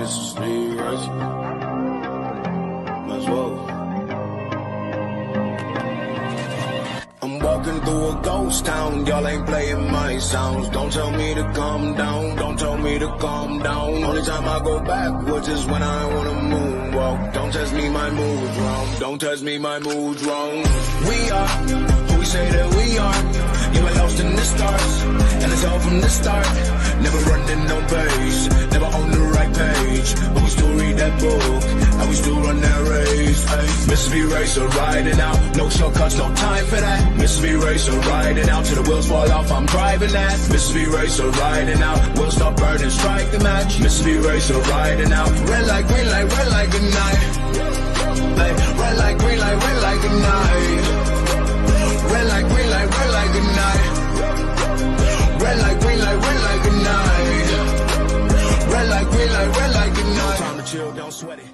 Mrs. Lee Rice. Might as well. I'm walking through a ghost town, y'all ain't playing my sounds. Don't tell me to calm down, don't tell me to calm down. Only time I go backwards is when I wanna moonwalk. Don't test me, my mood's wrong. Don't test me, my mood's wrong. We are who we say that we are. You were lost in the stars, and it's all from the start. Never running no pace, never on the right page. But we still read that book, and we still run that race. Ay. Mississippi Racer riding out, no shortcuts, no time for that. Mississippi Racer riding out, till the wheels fall off, I'm driving that. Mississippi Racer riding out, we'll stop burning, strike the match. Mississippi Racer riding out, red light, green light, red light, good night. Ay. Red light, green light, red light, good night. Red light, green light, red light, good night. Red light, green light, red light, good night. Red light, green light, red light, good night. Time to chill, don't sweat it.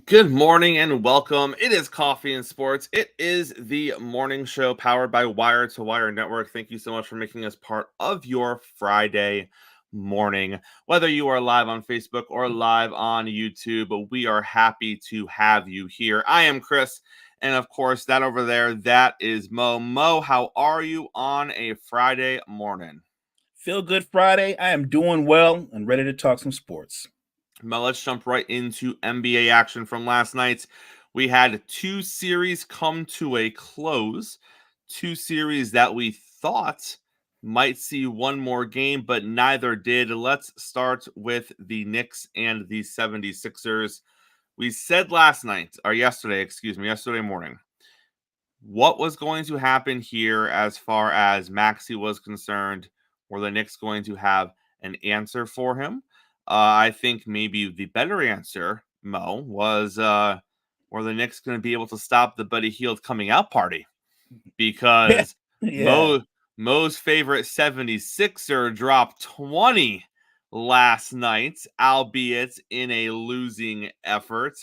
Good morning and welcome. It is Coffee and Sports. It is the morning show powered by Wire to Wire Network. Thank you so much for making us part of your Friday morning. Whether you are live on Facebook or live on YouTube, we are happy to have you here. I am Chris. And of course, that over there, that is Mo. Mo, how are you on a Friday morning? Feel good Friday. I am doing well and ready to talk some sports. Mo, let's jump right into NBA action from last night. We had two series come to a close. Two series that we thought might see one more game, but neither did. Let's start with the Knicks and the 76ers. We said yesterday morning, what was going to happen here as far as Maxey was concerned. Were the Knicks going to have an answer for him? I think maybe the better answer, Mo, was were the Knicks going to be able to stop the Buddy Hield coming out party? Because Mo's favorite 76er dropped 20 last night, albeit in a losing effort.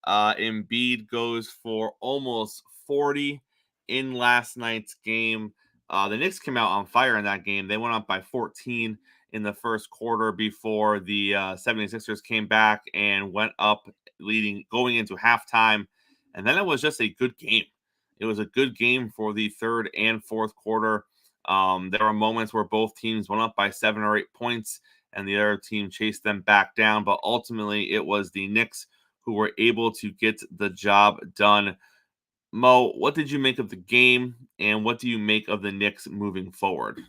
Embiid goes for almost 40 in last night's game. The Knicks came out on fire in that game. They went up by 14 in the first quarter before the 76ers came back and went up leading going into halftime. And then it was just a good game. It was a good game for the third and fourth quarter. There were moments where both teams went up by 7 or 8 points and the other team chased them back down. But ultimately, it was the Knicks who were able to get the job done. Mo, what did you make of the game, and what do you make of the Knicks moving forward?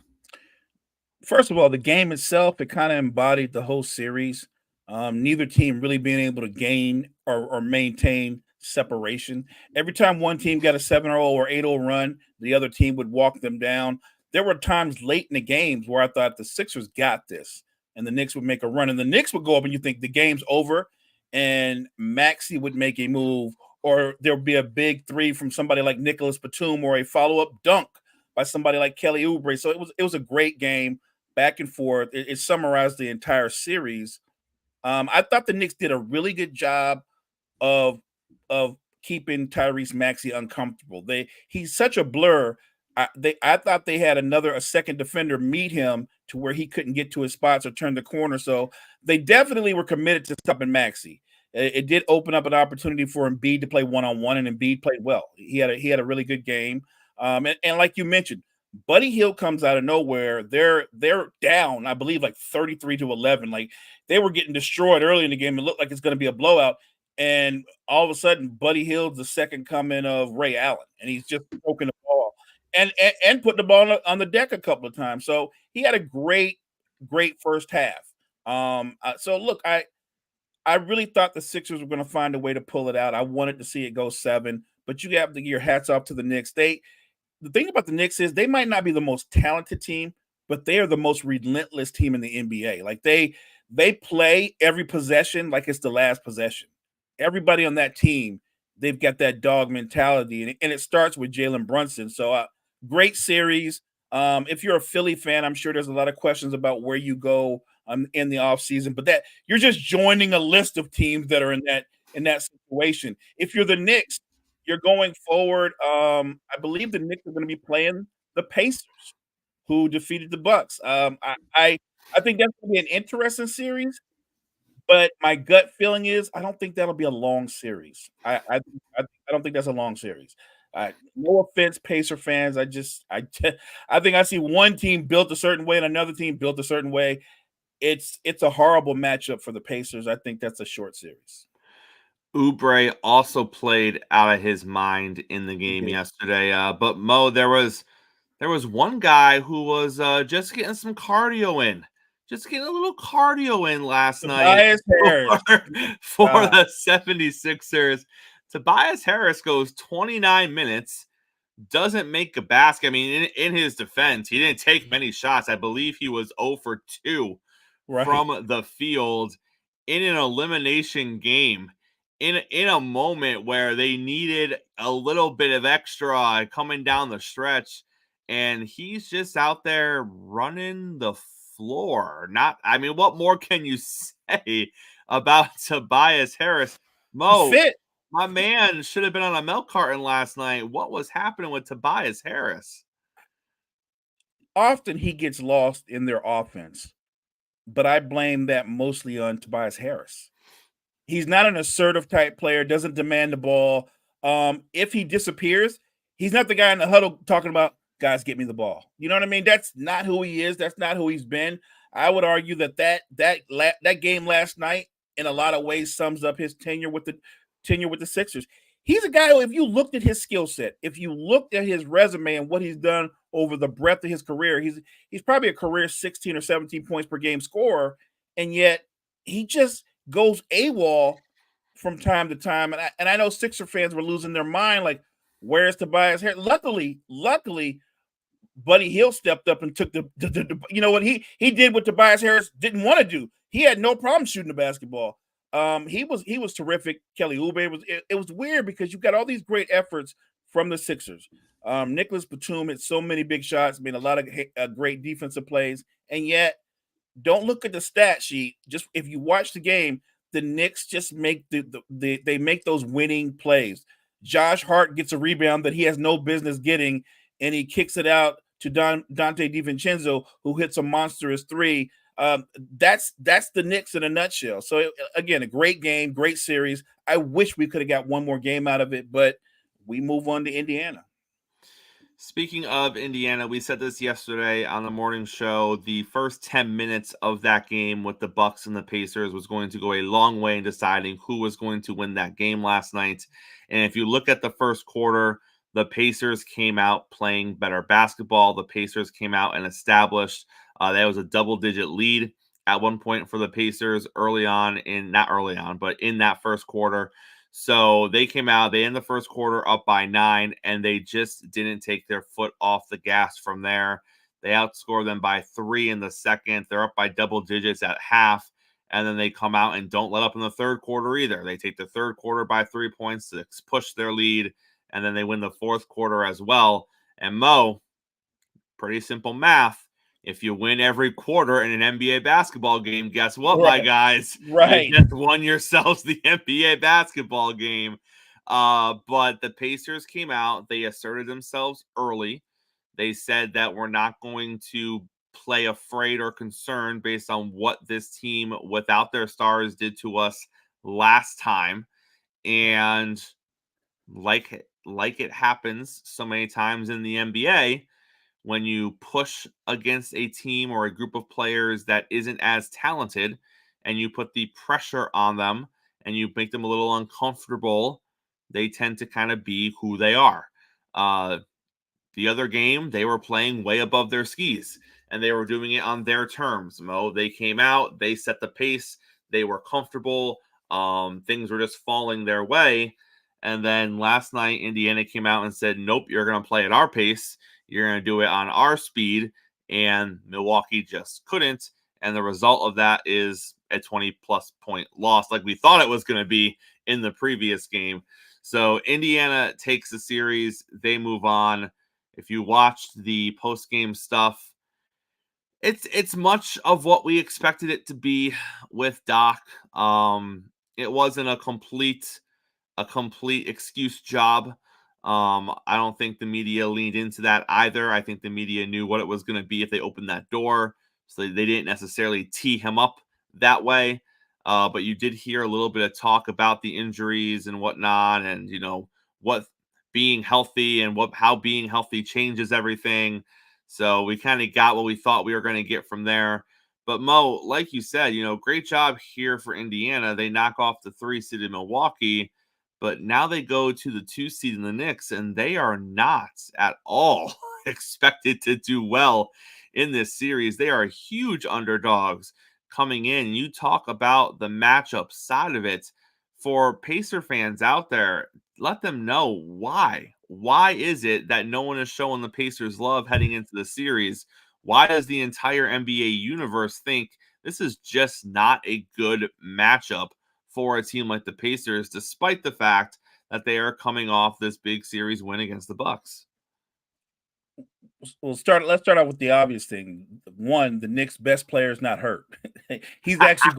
First of all, the game itself, it kind of embodied the whole series. Neither team really being able to gain or maintain separation. Every time one team got a 7-0 or 8-0 run, the other team would walk them down. There were times late in the games where I thought the Sixers got this, and the Knicks would make a run, and the Knicks would go up, and you think the game's over, and Maxey would make a move, or there would be a big three from somebody like Nicholas Batum, or a follow-up dunk by somebody like Kelly Oubre. So it was a great game, back and forth. It summarized the entire series. I thought the Knicks did a really good job of keeping Tyrese Maxey uncomfortable. He's such a blur. I thought they had a second defender meet him to where he couldn't get to his spots or turn the corner. So they definitely were committed to stopping Maxey. It did open up an opportunity for Embiid to play one-on-one, and Embiid played well. He had a really good game. And like you mentioned, Buddy Hield comes out of nowhere. They're down, I believe, like 33-11. Like they were getting destroyed early in the game. It looked like it's going to be a blowout. And all of a sudden, Buddy Hield's the second coming of Ray Allen, and he's just poking the ball and putting the ball on the deck a couple of times. So he had a great first half. So look, I really thought the Sixers were going to find a way to pull it out. I wanted to see it go 7, but you have to give your hats off to the Knicks. The thing about the Knicks is they might not be the most talented team, but they are the most relentless team in the NBA. Like they play every possession like it's the last possession. Everybody on that team, they've got that dog mentality, and it starts with Jalen Brunson. So great series. If you're a Philly fan, I'm sure there's a lot of questions about where you go in the offseason, but that you're just joining a list of teams that are in that situation. If you're the Knicks, you're going forward. I believe the Knicks are going to be playing the Pacers, who defeated the Bucks. I I think that's going to be an interesting series. But my gut feeling is I don't think that'll be a long series. I don't think that's a long series. No offense, Pacer fans. I think I see one team built a certain way and another team built a certain way. It's a horrible matchup for the Pacers. I think that's a short series. Oubre also played out of his mind in the game Okay. yesterday. But Mo, there was one guy who was just getting some cardio in, just getting a little cardio in last night Tobias for, Harris. for God. the 76ers. Tobias Harris goes 29 minutes, doesn't make a basket. I mean, in his defense, he didn't take many shots. I believe he was 0 for 2 Right. from the field in an elimination game in a moment where they needed a little bit of extra coming down the stretch, and he's just out there running the floor. Not, I mean, what more can you say about Tobias Harris? He's Mo, fit. my man should have been on a milk carton last night. What was happening with Tobias Harris? Often he gets lost in their offense, but I blame that mostly on Tobias Harris. He's not an assertive type player, doesn't demand the ball. If he disappears, he's not the guy in the huddle talking about, guys, get me the ball. You know what I mean? That's not who he is. That's not who he's been. I would argue that game last night in a lot of ways sums up his tenure with the Sixers. He's a guy who, if you looked at his skill set, if you looked at his resume and what he's done over the breadth of his career, he's probably a career 16 or 17 points per game scorer, and yet he just goes AWOL from time to time. And I know Sixer fans were losing their mind, like, where's Tobias Harris? Luckily, Buddy Hill stepped up and took the you know what he did what Tobias Harris didn't want to do. He had no problem shooting the basketball. He was terrific. Kelly Oubre it was weird because you've got all these great efforts from the Sixers. Nicholas Batum hit so many big shots, made a lot of great defensive plays, and yet don't look at the stat sheet. Just if you watch the game, the Knicks just make they make those winning plays. Josh Hart gets a rebound that he has no business getting, and he kicks it out to Dante DiVincenzo, who hits a monstrous three. That's the Knicks in a nutshell. So again, a great game, great series. I wish we could have got one more game out of it, but we move on to Indiana. Speaking of Indiana, we said this yesterday on the morning show. The first 10 minutes of that game with the Bucks and the Pacers was going to go a long way in deciding who was going to win that game last night. And if you look at the first quarter, the Pacers came out playing better basketball. The Pacers came out and established that was a double-digit lead at one point for the Pacers early on not early on, but in that first quarter. So they came out, they end the first quarter up by 9, and they just didn't take their foot off the gas from there. They outscored them by 3 in the second. They're up by double digits at half, and then they come out and don't let up in the third quarter either. They take the third quarter by 3 points to push their lead, and then they win the fourth quarter as well. And Mo, pretty simple math. If you win every quarter in an NBA basketball game, guess what, my guys? Right. You just won yourselves the NBA basketball game. But the Pacers came out. They asserted themselves early. They said that we're not going to play afraid or concerned based on what this team without their stars did to us last time. And like it happens so many times in the NBA, when you push against a team or a group of players that isn't as talented and you put the pressure on them and you make them a little uncomfortable, they tend to kind of be who they are. The other game, they were playing way above their skis and they were doing it on their terms. Mo, they came out, they set the pace, they were comfortable. Things were just falling their way. And then last night, Indiana came out and said, nope, you're going to play at our pace. You're going to do it on our speed, and Milwaukee just couldn't. And the result of that is a 20-plus point loss like we thought it was going to be in the previous game. So Indiana takes the series. They move on. If you watched the post-game stuff, it's much of what we expected it to be with Doc. It wasn't a complete excuse job. I don't think the media leaned into that either. I think the media knew what it was going to be if they opened that door. so they didn't necessarily tee him up that way. But you did hear a little bit of talk about the injuries and whatnot, and what being healthy and how being healthy changes everything. So we kind of got what we thought we were going to get from there. But Mo, like you said, great job here for Indiana. They knock off the 3-seeded Milwaukee, but now they go to the 2 seed in the Knicks, and they are not at all expected to do well in this series. They are huge underdogs coming in. You talk about the matchup side of it. For Pacer fans out there, let them know why. Why is it that no one is showing the Pacers love heading into the series? Why does the entire NBA universe think this is just not a good matchup for a team like the Pacers, despite the fact that they are coming off this big series win against the Bucks? Let's start out with the obvious thing. One, the Knicks' best player is not hurt. he's actually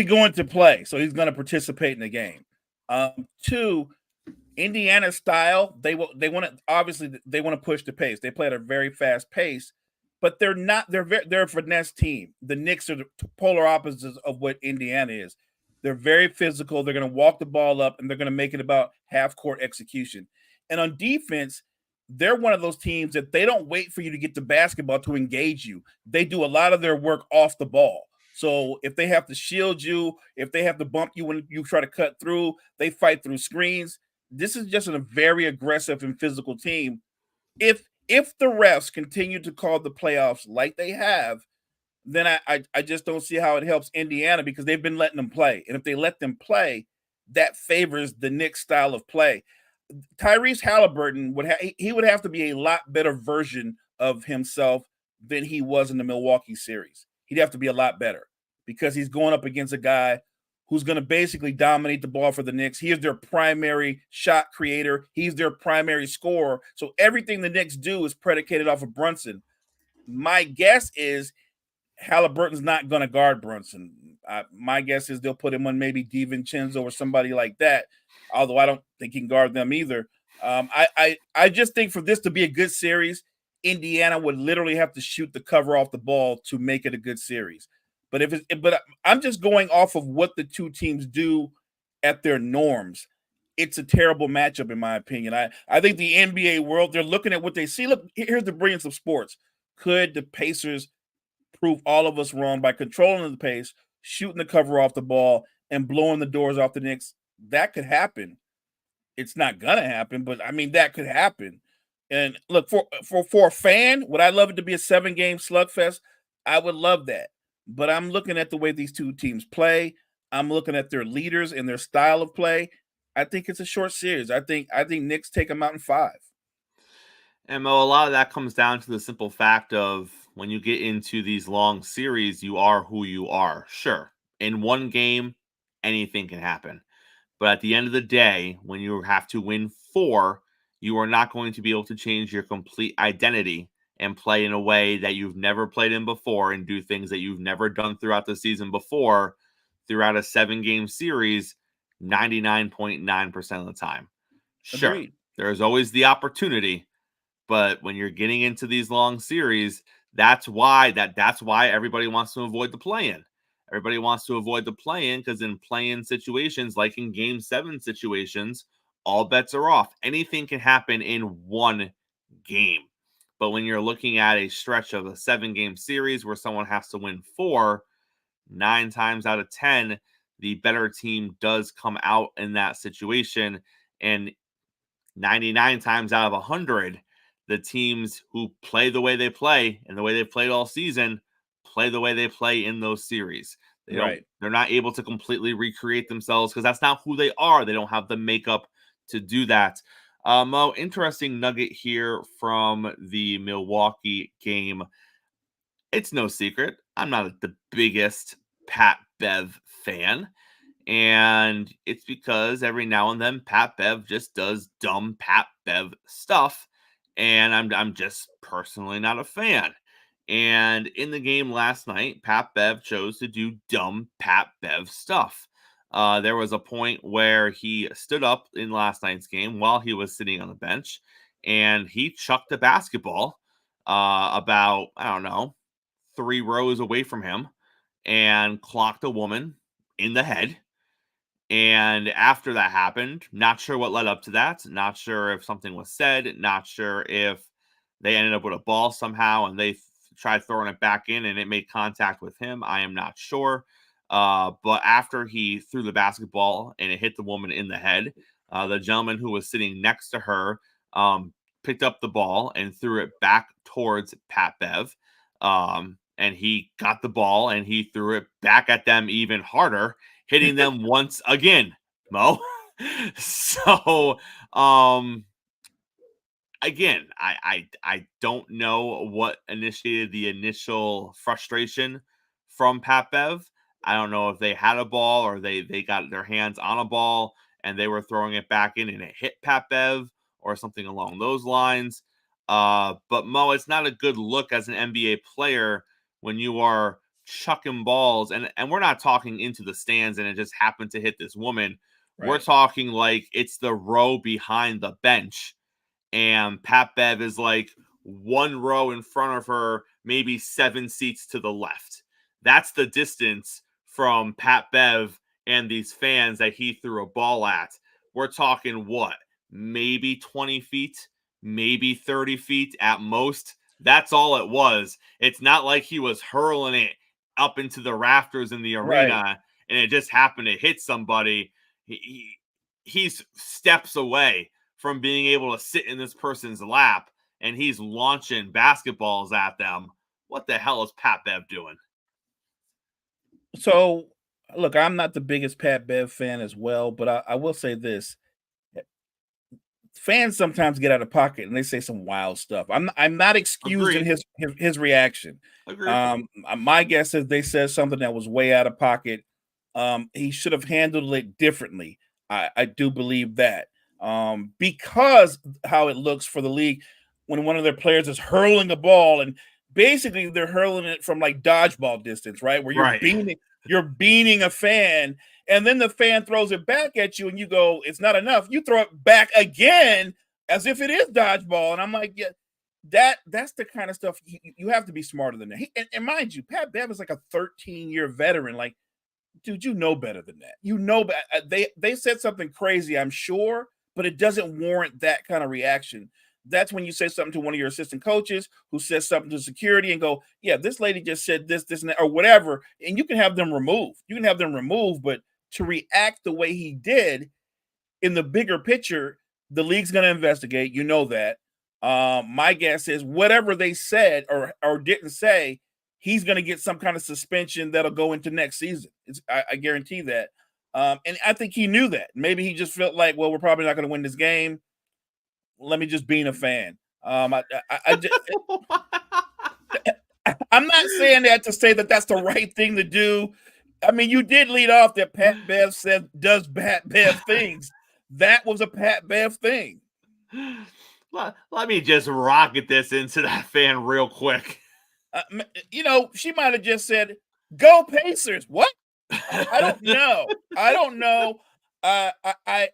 going to play, so he's going to participate in the game. Two, Indiana style, they want to push the pace. They play at a very fast pace, but they're a finesse team. The Knicks are the polar opposites of what Indiana is. They're very physical. They're going to walk the ball up, and they're going to make it about half-court execution. And on defense, they're one of those teams that they don't wait for you to get the basketball to engage you. They do a lot of their work off the ball. So if they have to shield you, if they have to bump you when you try to cut through, they fight through screens. This is just a very aggressive and physical team. If the refs continue to call the playoffs like they have, then I just don't see how it helps Indiana, because they've been letting them play. And if they let them play, that favors the Knicks style of play. Tyrese Halliburton would have to be a lot better version of himself than he was in the Milwaukee series. He'd have to be a lot better, because he's going up against a guy who's going to basically dominate the ball for the Knicks. He is their primary shot creator. He's their primary scorer. So everything the Knicks do is predicated off of Brunson. My guess is Halliburton's not going to guard Brunson. My guess is they'll put him on maybe DiVincenzo or somebody like that, although I don't think he can guard them either. I just think for this to be a good series, Indiana would literally have to shoot the cover off the ball to make it a good series. But I'm just going off of what the two teams do at their norms. It's a terrible matchup, in my opinion. I think the NBA world, they're looking at what they see. Look, here's the brilliance of sports. Could the Pacers prove all of us wrong by controlling the pace, shooting the cover off the ball, and blowing the doors off the Knicks? That could happen. It's not gonna happen, but I mean, that could happen. And look, for a fan, would I love it to be a 7-game slugfest? I would love that. But I'm looking at the way these two teams play. I'm looking at their leaders and their style of play. I think it's a short series. I think Knicks take them out in 5. And Mo, a lot of that comes down to the simple fact of when you get into these long series, you are who you are. Sure, in one game, anything can happen. But at the end of the day, when you have to win 4, you are not going to be able to change your complete identity and play in a way that you've never played in before and do things that you've never done throughout the season before throughout a 7-game series 99.9% of the time. Sure, Agreed. there's always the opportunity, but when you're getting into these long series, that's why everybody wants to avoid the play-in. Everybody wants to avoid the play-in because in play-in situations, like in Game 7 situations, all bets are off. Anything can happen in one game. But when you're looking at a stretch of a 7-game series where someone has to win 4, 9 times out of 10, the better team does come out in that situation. And 99 times out of 100, the teams who play the way they play and the way they've played all season play the way they play in those series. They're not able to completely recreate themselves because that's not who they are. They don't have the makeup to do that. Mo, interesting nugget here from the Milwaukee game. It's no secret, I'm not the biggest Pat Bev fan. And it's because every now and then Pat Bev just does dumb Pat Bev stuff. And I'm just personally not a fan. And in the game last night, Pat Bev chose to do dumb Pat Bev stuff. There was a point where he stood up in last night's game while he was sitting on the bench, and he chucked a basketball about, I don't know, 3 rows away from him and clocked a woman in the head. And after that happened, not sure what led up to that. Not sure if something was said. Not sure if they ended up with a ball somehow and they tried throwing it back in and it made contact with him. I am not sure. But after he threw the basketball and it hit the woman in the head, the gentleman who was sitting next to her picked up the ball and threw it back towards Pat Bev. And he got the ball and he threw it back at them even harder, hitting them once again, Mo. So, again, I don't know what initiated the initial frustration from Pat Bev. I don't know if they had a ball or they got their hands on a ball and they were throwing it back in and it hit Pat Bev or something along those lines. But Mo, it's not a good look as an NBA player when you are chucking balls and we're not talking into the stands and it just happened to hit this woman. Right. We're talking like it's the row behind the bench and Pat Bev is like 1 row in front of her, maybe 7 seats to the left. That's the distance from Pat Bev and these fans that he threw a ball at. We're talking what? Maybe 20 feet, maybe 30 feet at most. That's all it was. It's not like he was hurling it up into the rafters in the arena and it just happened to hit somebody. He's steps away from being able to sit in this person's lap and he's launching basketballs at them. What the hell is Pat Bev doing? So, look, I'm not the biggest Pat Bev fan as well, but I will say this. Fans sometimes get out of pocket and they say some wild stuff. I'm not excusing his reaction. My guess is they said something that was way out of pocket. He should have handled it differently. I do believe that. Because how it looks for the league when one of their players is hurling a ball and basically they're hurling it from like dodgeball distance, right? Where you're beaning a fan and then the fan throws it back at you and you go, it's not enough. You throw it back again as if it is dodgeball. And I'm like, yeah, that's the kind of stuff you have to be smarter than that. And mind you, Pat Bev is like a 13-year veteran. Like, dude, you know better than that. You know, they said something crazy, I'm sure, but it doesn't warrant that kind of reaction. That's when you say something to one of your assistant coaches who says something to security and go, yeah, this lady just said this, and that, or whatever. And you can have them removed. But to react the way he did in the bigger picture, the league's going to investigate. You know that. My guess is whatever they said or didn't say, he's going to get some kind of suspension that'll go into next season. I guarantee that. And I think he knew that. Maybe he just felt like, well, we're probably not going to win this game. Let me just be a fan. I'm not saying that to say that that's the right thing to do. I mean, you did lead off that Pat Bev said does Pat Bev things. That was a Pat Bev thing. Let me just rocket this into that fan real quick. She might have just said, "Go Pacers." What? I don't know.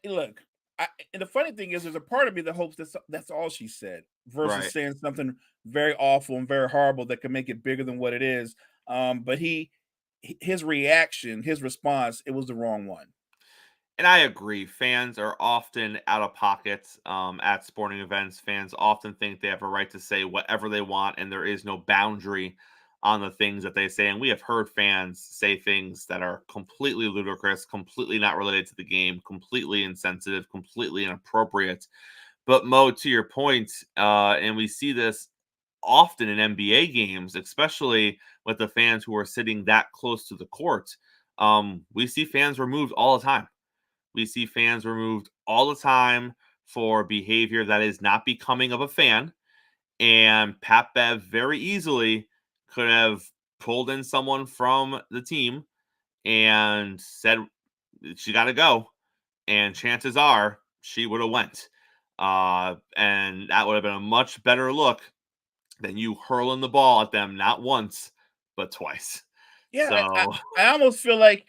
Look. And the funny thing is, there's a part of me that hopes that's all she said versus saying something very awful and very horrible that can make it bigger than what it is. But his reaction, his response, it was the wrong one. And I agree. Fans are often out of pocket at sporting events. Fans often think they have a right to say whatever they want, and there is no boundary on the things that they say. And we have heard fans say things that are completely ludicrous, completely not related to the game, completely insensitive, completely inappropriate. But Mo, to your point, and we see this often in NBA games, especially with the fans who are sitting that close to the court, we see fans removed all the time. We see fans removed all the time for behavior that is not becoming of a fan. And Pat Bev very easily could have pulled in someone from the team and said she got to go. And chances are she would have went. And that would have been a much better look than you hurling the ball at them, not once, but twice. Yeah, so I almost feel like,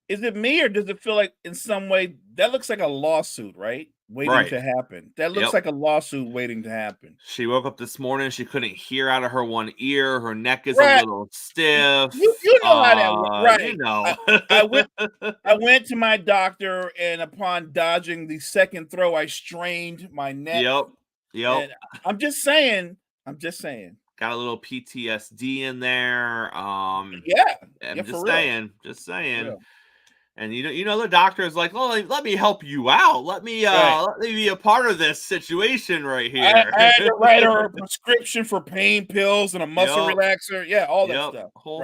is it me or does it feel like in some way that looks like a lawsuit, right? waiting to happen. That looks Yep. like a lawsuit waiting to happen. She woke up this morning. She couldn't hear out of her one ear. Her neck is a Right. little stiff. You know how that works, right? You know. I went to my doctor, and upon dodging the second throw, I strained my neck. Yep. And I'm just saying. Got a little PTSD in there. Yeah. I'm just real. saying. Yeah. And you know, the doctor is like, "Well, let me help you out. Let me be a part of this situation right here." I had to write her a prescription for pain pills and a muscle relaxer. Yeah, all that stuff. Whole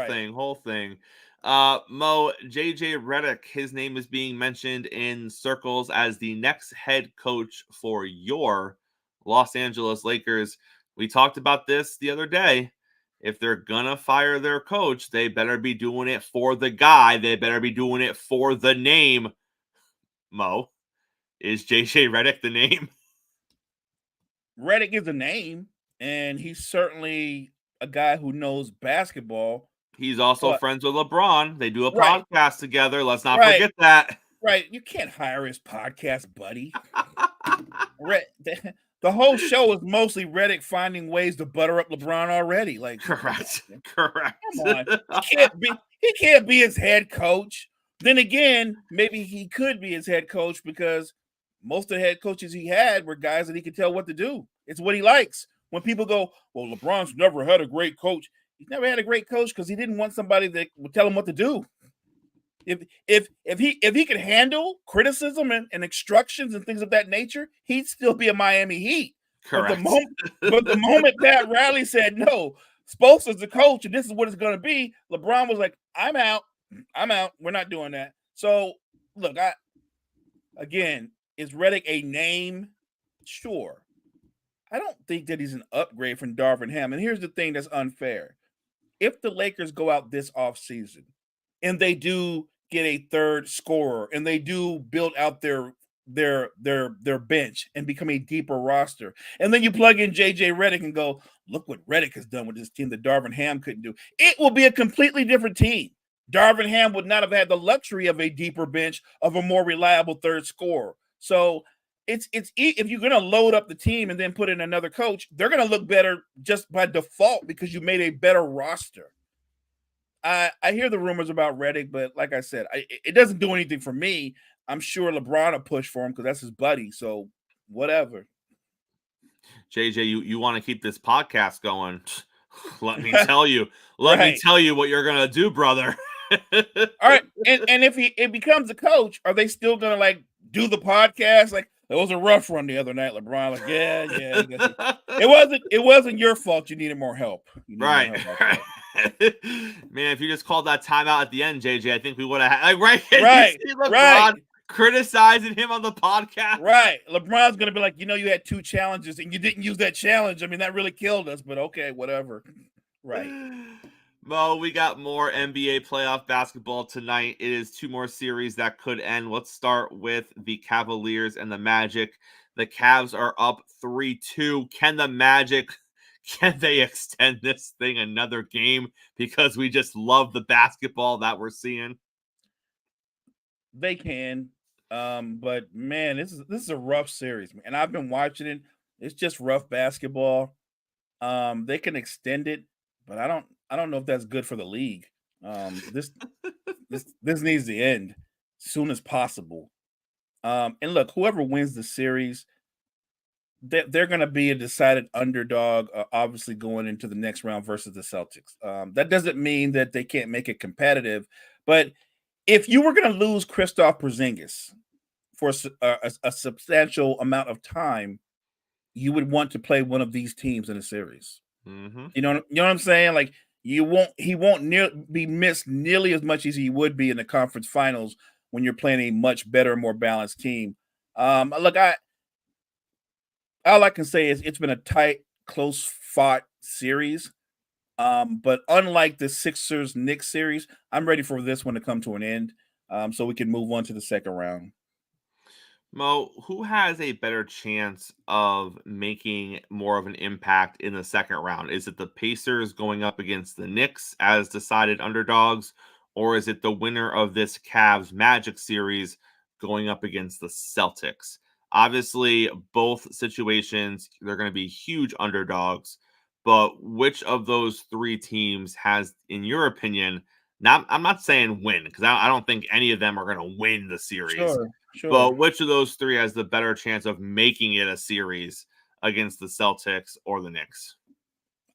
thing. Mo, JJ Redick, his name is being mentioned in circles as the next head coach for your Los Angeles Lakers. We talked about this the other day. If they're gonna fire their coach, they better be doing it for the guy. They better be doing it for the name. Mo, is JJ Redick the name? Redick is a name, and he's certainly a guy who knows basketball. He's also friends with LeBron. They do a podcast together. Let's not forget that. Right. You can't hire his podcast buddy. The whole show is mostly Redick finding ways to butter up LeBron already. Like, correct. Come on. He can't be his head coach. Then again, maybe he could be his head coach because most of the head coaches he had were guys that he could tell what to do. It's what he likes. When people go, well, LeBron's never had a great coach. He's never had a great coach because he didn't want somebody that would tell him what to do. If he could handle criticism and instructions and things of that nature, he'd still be a Miami Heat. Correct. But the moment Pat Riley said, no, Spoelstra's the coach and this is what it's going to be, LeBron was like, I'm out. We're not doing that. So, look, is Redick a name? Sure. I don't think that he's an upgrade from Darvin Ham. And here's the thing that's unfair. If the Lakers go out this offseason and they do get a third scorer and they do build out their bench and become a deeper roster, and then you plug in JJ Redick and go, look what Redick has done with this team that Darvin Ham couldn't do. It will be a completely different team. Darvin Ham would not have had the luxury of a deeper bench of a more reliable third scorer. So it's if you're going to load up the team and then put in another coach, they're going to look better just by default because you made a better roster. I hear the rumors about Redick, but like I said, it doesn't do anything for me. I'm sure LeBron will push for him because that's his buddy. So whatever. JJ, you want to keep this podcast going? Let me tell you. Let me tell you what you're gonna do, brother. All right, and if it becomes a coach, are they still gonna like do the podcast? Like, it was a rough run the other night, LeBron. Like, yeah. It wasn't your fault. You needed more help. Right. Man, if you just called that timeout at the end, JJ, I think we would have had LeBron criticizing him on the podcast. Right. LeBron's gonna be like, you had 2 challenges and you didn't use that challenge. I mean, that really killed us, but okay, whatever. Right. Mo, we got more NBA playoff basketball tonight. It is 2 more series that could end. Let's start with the Cavaliers and the Magic. The Cavs are up 3-2. Can the Magic, can they extend this thing another game? Because we just love the basketball that we're seeing. They can. But man, this is a rough series, and I've been watching it. It's just rough basketball. They can extend it, but I don't know if that's good for the league. This needs to end as soon as possible. And look, whoever wins the series, they're going to be a decided underdog, obviously going into the next round versus the Celtics. That doesn't mean that they can't make it competitive, but if you were going to lose Kristaps Porzingis for a substantial amount of time, you would want to play one of these teams in a series. Mm-hmm. You know what I'm saying? Like, he won't be missed nearly as much as he would be in the conference finals when you're playing a much better, more balanced team. Look, all I can say is it's been a tight, close-fought series. But unlike the Sixers-Knicks series, I'm ready for this one to come to an end, so we can move on to the second round. Mo, who has a better chance of making more of an impact in the second round? Is it the Pacers going up against the Knicks as decided underdogs, or is it the winner of this Cavs Magic series going up against the Celtics? Obviously, both situations, they're going to be huge underdogs. But which of those three teams has, in your opinion, I'm not saying win, because I don't think any of them are going to win the series. Sure. But which of those three has the better chance of making it a series against the Celtics or the Knicks?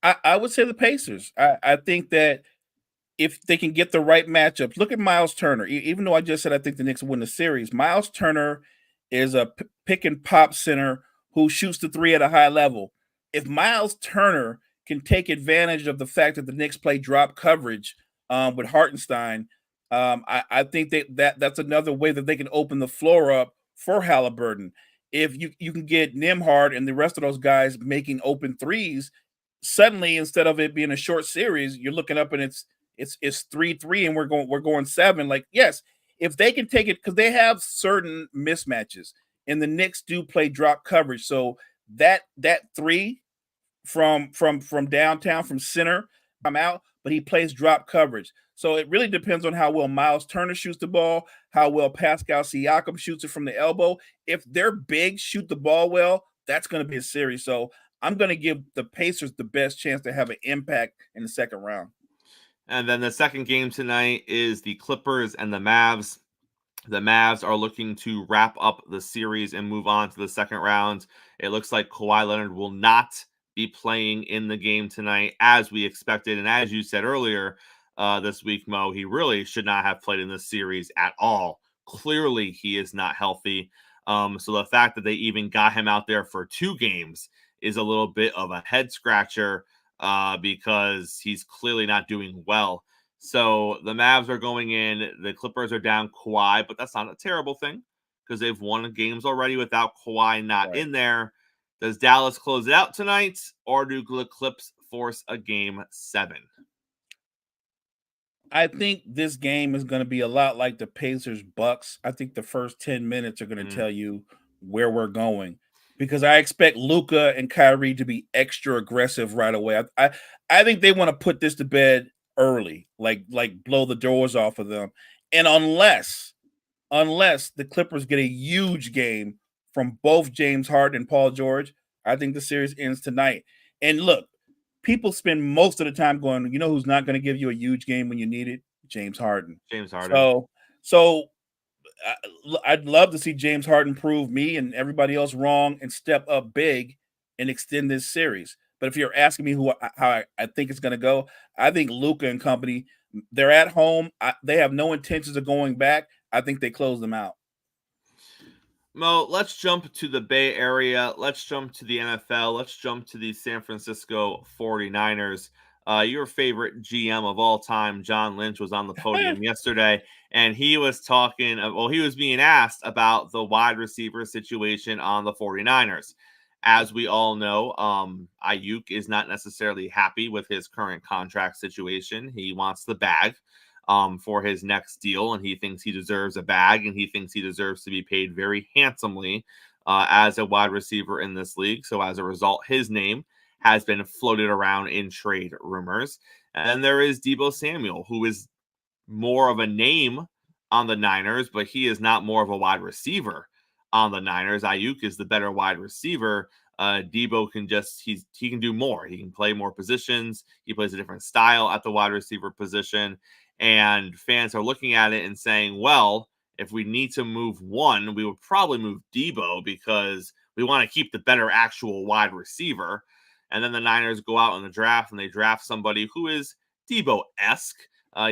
I would say the Pacers. I think that if they can get the right matchups, look at Miles Turner. Even though I just said I think the Knicks will win the series, Miles Turner is a pick and pop center who shoots the three at a high level. If Miles Turner can take advantage of the fact that the Knicks play drop coverage with Hartenstein, I think that's another way that they can open the floor up for Halliburton. If you can get Nembhard and the rest of those guys making open threes, suddenly instead of it being a short series, you're looking up and it's 3-3 and we're going 7. Like, yes, if they can take it, because they have certain mismatches and the Knicks do play drop coverage. So that three from downtown, from center, I'm out, but he plays drop coverage. So it really depends on how well Miles Turner shoots the ball, how well Pascal Siakam shoots it from the elbow. If they're big, shoot the ball well, that's going to be a series. So I'm going to give the Pacers the best chance to have an impact in the second round. And then the second game tonight is the Clippers and the Mavs. The Mavs are looking to wrap up the series and move on to the second round. It looks like Kawhi Leonard will not be playing in the game tonight, as we expected. And as you said earlier this week, Mo, he really should not have played in this series at all. Clearly, he is not healthy. So the fact that they even got him out there for 2 games is a little bit of a head scratcher because he's clearly not doing well. So the Mavs are going in. The Clippers are down Kawhi, but that's not a terrible thing because they've won games already without Kawhi not in there. Does Dallas close it out tonight, or do the Clips force a game 7? I think this game is going to be a lot like the Pacers Bucks. I think the first 10 minutes are going to tell you where we're going, because I expect Luka and Kyrie to be extra aggressive right away. I think they want to put this to bed early, like blow the doors off of them. And unless the Clippers get a huge game from both James Harden and Paul George, I think the series ends tonight. And look, people spend most of the time going, you know who's not going to give you a huge game when you need it? James Harden. So I'd love to see James Harden prove me and everybody else wrong and step up big and extend this series. But if you're asking me how I think it's going to go, I think Luka and company, they're at home. They have no intentions of going back. I think they close them out. Mo, let's jump to the Bay Area. Let's jump to the NFL. Let's jump to the San Francisco 49ers. Your favorite GM of all time, John Lynch, was on the podium yesterday, and he was talking, he was being asked about the wide receiver situation on the 49ers. As we all know, Ayuk is not necessarily happy with his current contract situation. He wants the bag for his next deal, and he thinks he deserves a bag, and he thinks he deserves to be paid very handsomely as a wide receiver in this league. So as a result, his name has been floated around in trade rumors. And there is Deebo Samuel, who is more of a name on the Niners, but he is not more of a wide receiver on the Niners. Ayuk is the better wide receiver. Deebo can he can do more. He can play more positions. He plays a different style at the wide receiver position. And fans are looking at it and saying, well, if we need to move one, we would probably move Deebo because we want to keep the better actual wide receiver. And then the Niners go out in the draft and they draft somebody who is Deebo-esque.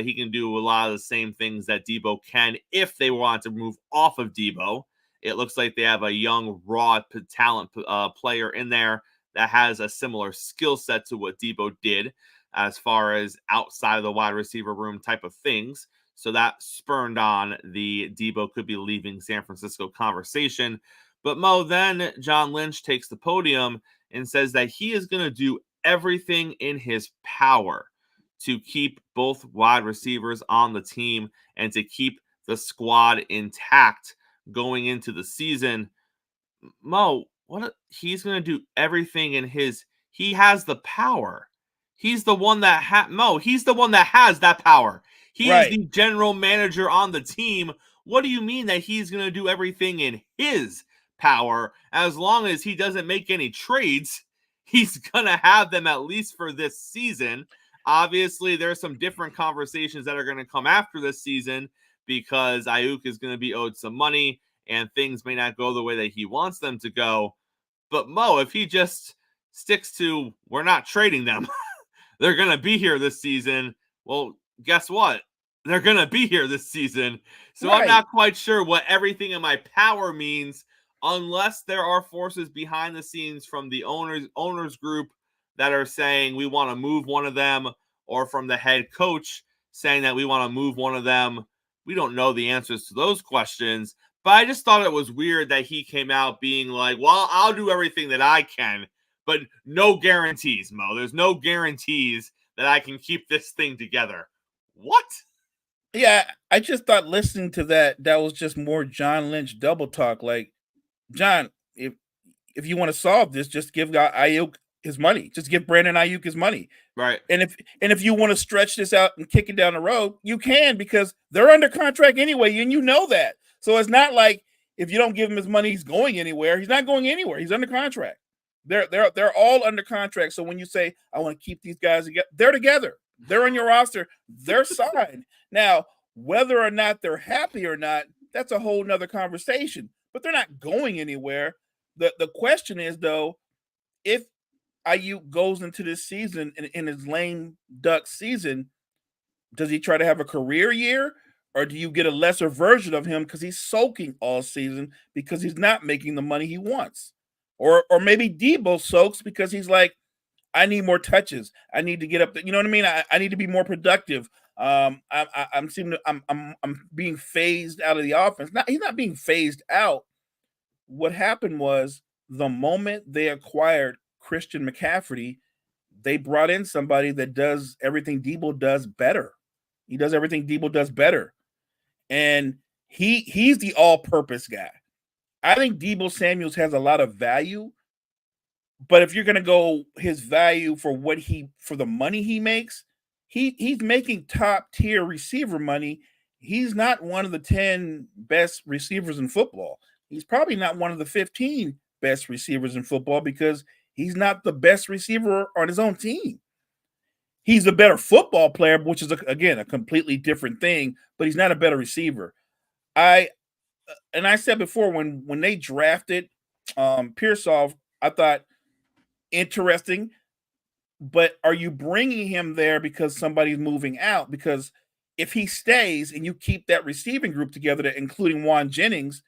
He can do a lot of the same things that Deebo can if they want to move off of Deebo. It looks like they have a young, raw talent player in there that has a similar skill set to what Deebo did as far as outside of the wide receiver room type of things. So that spurned on the Deebo could be leaving San Francisco conversation. But Mo, then John Lynch takes the podium and says that he is going to do everything in his power to keep both wide receivers on the team and to keep the squad intact going into the season. Mo, he's going to do everything in he has the power. He's the one that he's the one that has that power. He is the general manager on the team. What do you mean that he's going to do everything in his power. As long as he doesn't make any trades, he's going to have them at least for this season. Obviously, there's some different conversations that are going to come after this season because Ayuk is going to be owed some money and things may not go the way that he wants them to go. But Mo, if he just sticks to, we're not trading them, they're going to be here this season. Well, guess what? They're going to be here this season. So right. I'm not quite sure what everything in my power means unless there are forces behind the scenes from the owners group that are saying we want to move one of them, or from the head coach saying that we want to move one of them. We don't know the answers to those questions, but I just thought it was weird that he came out being like, well, I'll do everything that I can, but no guarantees, Mo. There's no guarantees that I can keep this thing together. What? Yeah, I just thought listening to that was just more John Lynch double talk. Like, John, if you want to solve this, just give Ayuk his money. Just give Brandon Ayuk his money. Right. And if you want to stretch this out and kick it down the road, you can, because they're under contract anyway, and you know that. So it's not like if you don't give him his money, he's going anywhere. He's not going anywhere. He's under contract. They're all under contract. So when you say, I want to keep these guys together, they're together. They're on your roster. They're signed. Now, whether or not they're happy or not, that's a whole nother conversation. But they're not going anywhere. The question is, though, if Ayuk goes into this season in his lame duck season, does he try to have a career year, or do you get a lesser version of him because he's soaking all season because he's not making the money he wants? Or maybe Debo soaks because he's like, I need more touches. I need to get up. You know what I mean? I need to be more productive. I'm being phased out of the offense. He's not being phased out. What happened was, the moment they acquired Christian McCaffrey, they brought in somebody that does everything Debo does better. He does everything Debo does better. And he's the all-purpose guy. I think Debo Samuels has a lot of value, but if you're going to go his value for the money he makes, he's making top-tier receiver money. He's not one of the 10 best receivers in football. He's probably not one of the 15 best receivers in football because he's not the best receiver on his own team. He's a better football player, which is, again, a completely different thing, but he's not a better receiver. I said before, when they drafted Pearsall, I thought, interesting, but are you bringing him there because somebody's moving out? Because if he stays and you keep that receiving group together, including Juan Jennings,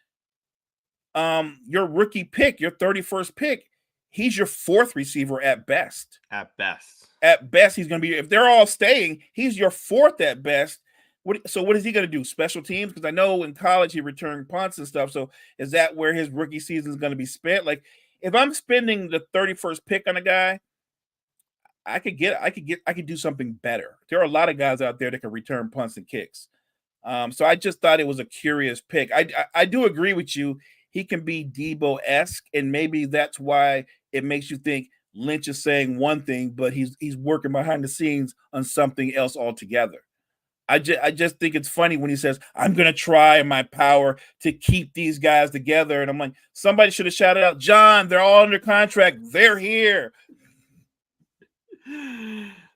your rookie pick, your 31st pick, he's your fourth receiver at best. At best. At best, he's going to be, if they're all staying, he's your fourth at best. So what is he going to do? Special teams? Because I know in college he returned punts and stuff. So is that where his rookie season is going to be spent? Like, if I'm spending the 31st pick on a guy, I could do something better. There are a lot of guys out there that can return punts and kicks. So I just thought it was a curious pick. I do agree with you. He can be Debo-esque, and maybe that's why it makes you think Lynch is saying one thing, but he's working behind the scenes on something else altogether. I just think it's funny when he says, I'm going to try my power to keep these guys together. And I'm like, somebody should have shouted out, John, they're all under contract. They're here.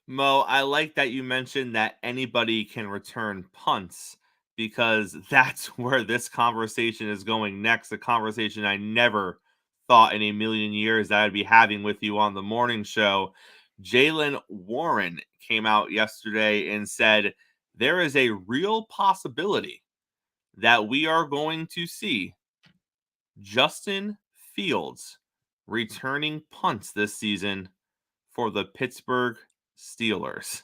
Mo, I like that you mentioned that anybody can return punts, because that's where this conversation is going next. A conversation I never thought in a million years that I'd be having with you on the morning show. Jaylen Warren came out yesterday and said there is a real possibility that we are going to see Justin Fields returning punts this season for the Pittsburgh Steelers.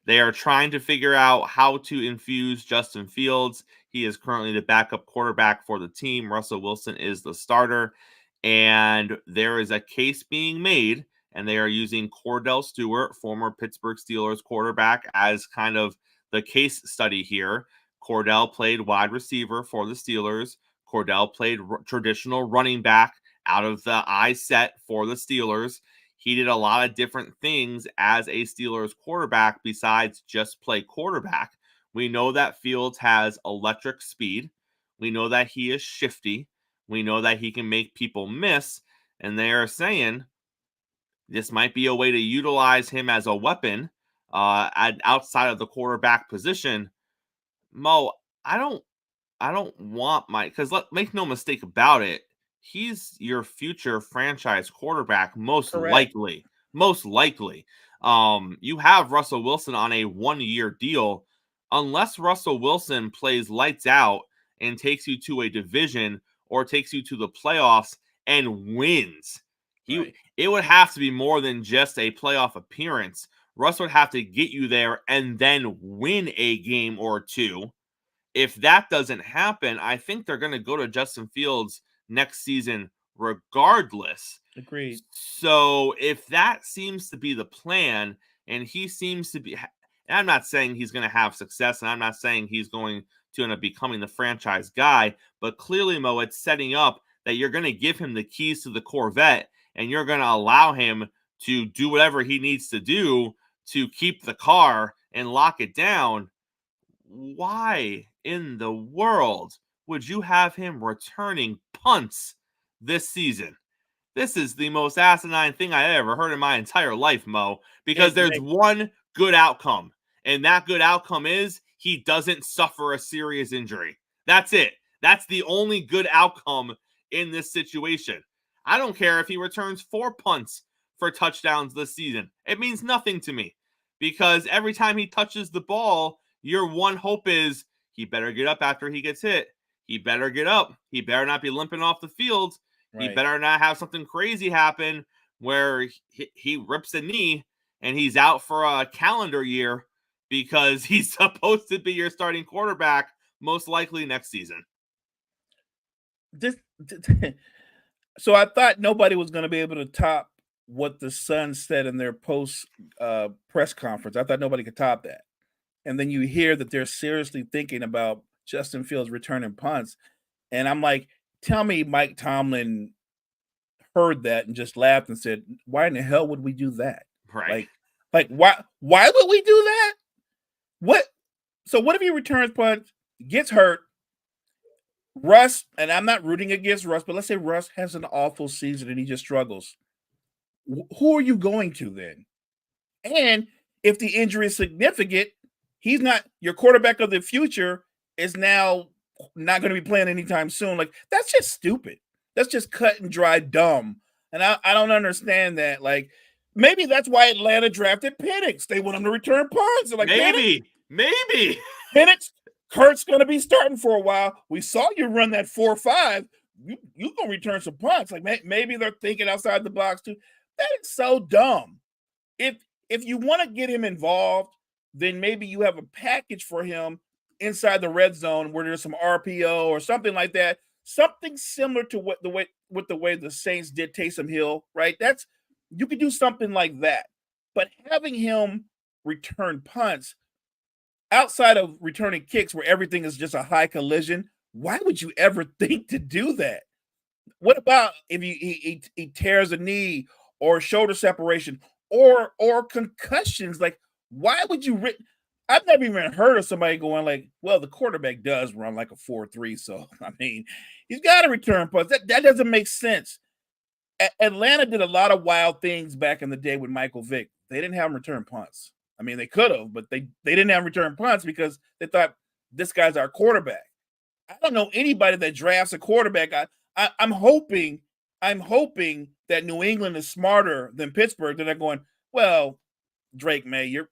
They are trying to figure out how to infuse Justin Fields. He is currently the backup quarterback for the team. Russell Wilson is the starter. And there is a case being made, and they are using Cordell Stewart, former Pittsburgh Steelers quarterback, as kind of the case study here. Cordell played wide receiver for the Steelers. Cordell played traditional running back out of the I set for the Steelers. He did a lot of different things as a Steelers quarterback besides just play quarterback. We know that Fields has electric speed. We know that he is shifty. We know that he can make people miss, and they are saying this might be a way to utilize him as a weapon outside of the quarterback position. Mo, I don't want Mike, because make no mistake about it, he's your future franchise quarterback, most Correct. likely. Most likely. You have Russell Wilson on a 1-year deal. Unless Russell Wilson plays lights out and takes you to a division or takes you to the playoffs and wins, Right. it would have to be more than just a playoff appearance. Russ would have to get you there and then win a game or two. If that doesn't happen, I think they're going to go to Justin Fields next season regardless. Agreed. So if that seems to be the plan, and he seems to be, and I'm not saying he's going to have success, and I'm not saying he's going to end up becoming the franchise guy, but clearly, Mo, it's setting up that you're going to give him the keys to the Corvette, and you're going to allow him to do whatever he needs to do to keep the car and lock it down. Why in the world would you have him returning punts this season? This is the most asinine thing I ever heard in my entire life, Mo, because there's one good outcome, and that good outcome is he doesn't suffer a serious injury. That's it. That's the only good outcome in this situation. I don't care if he returns 4 punts for touchdowns this season. It means nothing to me, because every time he touches the ball, your one hope is he better get up after he gets hit. He better get up. He better not be limping off the field. Right. He better not have something crazy happen where he rips a knee and he's out for a calendar year, because he's supposed to be your starting quarterback most likely next season. So I thought nobody was going to be able to top what the Suns said in their post press conference. I thought nobody could top that. And then you hear that they're seriously thinking about Justin Fields returning punts. And I'm like, tell me Mike Tomlin heard that and just laughed and said, why in the hell would we do that? Right. Like why would we do that? So what if he returns punts, gets hurt? Russ, and I'm not rooting against Russ, but let's say Russ has an awful season and he just struggles. Who are you going to then? And if the injury is significant, he's not your quarterback of the future, is now not going to be playing anytime soon. Like, that's just stupid. That's just cut and dry dumb. And I don't understand that. Like, maybe that's why Atlanta drafted Penix. They want him to return punts. Like, maybe Penix, Kurt's going to be starting for a while. We saw you run that 4.5. You going to return some punts. Like, maybe they're thinking outside the box too. That is so dumb. If you want to get him involved, then maybe you have a package for him inside the red zone where there's some RPO or something like that. Something similar to the way the Saints did Taysom Hill, right? You could do something like that. But having him return punts outside of returning kicks where everything is just a high collision, why would you ever think to do that? What about if he tears a knee or shoulder separation or concussions? Like, why would you I've never even heard of somebody going like, well, the quarterback does run like a 4.3, so I mean, he's got to return punts. That doesn't make sense. Atlanta did a lot of wild things back in the day with Michael Vick. They didn't have him return punts. I mean, they could have, but they didn't have return punts because they thought this guy's our quarterback. I don't know anybody that drafts a quarterback. I'm hoping that New England is smarter than Pittsburgh. They're not going, well, Drake May, you're